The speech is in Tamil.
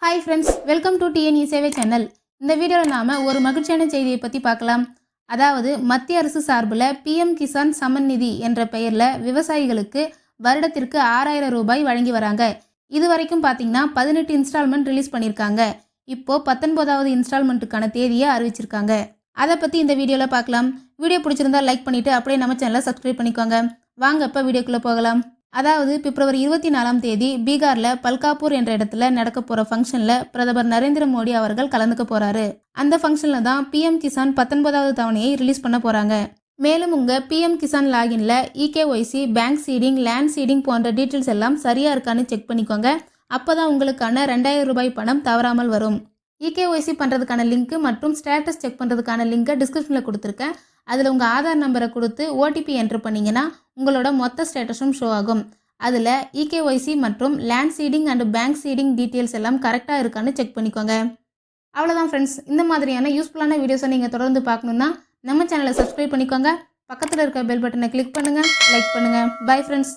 Hi friends, welcome to TNE சேவை சேனல். இந்த வீடியோவில் நாம் ஒரு மகிழ்ச்சியான செய்தியை பற்றி பார்க்கலாம். அதாவது மத்திய அரசு சார்பில் பிஎம் கிசான் சமன் நிதி என்ற பெயரில் விவசாயிகளுக்கு வருடத்திற்கு 6000 ரூபாய் வழங்கி வராங்க. இது வரைக்கும் பார்த்தீங்கன்னா 18 இன்ஸ்டால்மெண்ட் ரிலீஸ் பண்ணியிருக்காங்க. இப்போது 19வது இன்ஸ்டால்மெண்ட்டுக்கான தேதியை அறிவிச்சிருக்காங்க. அதை பற்றி இந்த வீடியோவில் பார்க்கலாம். வீடியோ பிடிச்சிருந்தா லைக் பண்ணிவிட்டு அப்படியே நம்ம சேனலை சப்ஸ்கிரைப் பண்ணிக்கோங்க. வாங்க இப்போ வீடியோக்குள்ளே போகலாம். அதாவது பிப்ரவரி 24ஆம் தேதி பீகாரில் பல்காப்பூர் என்ற இடத்துல நடக்க போகிற ஃபங்க்ஷனில் பிரதமர் நரேந்திர மோடி அவர்கள் கலந்துக்க போகிறாரு. அந்த ஃபங்க்ஷனில் தான் பிஎம் கிசான் 19வது தவணையை ரிலீஸ் பண்ண போகிறாங்க. மேலும் உங்கள் பிஎம் கிசான் லாகின்ல eKYC, bank seeding, land seeding போன்ற டீட்டெயில்ஸ் எல்லாம் சரியாக இருக்கான்னு செக் பண்ணிக்கோங்க. அப்போ தான் உங்களுக்கான 2000 ரூபாய் பணம் தவறாமல் வரும். இகேஒய்சி பண்ணுறதுக்கான லிங்க் மற்றும் ஸ்டேட்டஸ் செக் பண்ணுறதுக்கான லிங்கை டிஸ்கிரிப்ஷனில் கொடுத்துருக்கேன். அதில் உங்கள் ஆதார் நம்பரை கொடுத்து ஓடிபி என்ட்ரு பண்ணிங்கன்னா உங்களோட மொத்த ஸ்டேட்டஸும் ஷோ ஆகும். அதில் இகேஒய்சி மற்றும் land seeding and bank seeding details எல்லாம் கரெக்டாக இருக்கான்னு செக் பண்ணிக்கோங்க. அவ்வளோதான் ஃப்ரெண்ட்ஸ். இந்த மாதிரியான யூஸ்ஃபுல்லான வீடியோஸை நீங்கள் தொடர்ந்து பார்க்கணுன்னா நம்ம சேனலை சப்ஸ்கிரைப் பண்ணிக்கோங்க. பக்கத்தில் இருக்க பெல் பட்டனை கிளிக் பண்ணுங்கள், லைக் பண்ணுங்கள். Bye friends.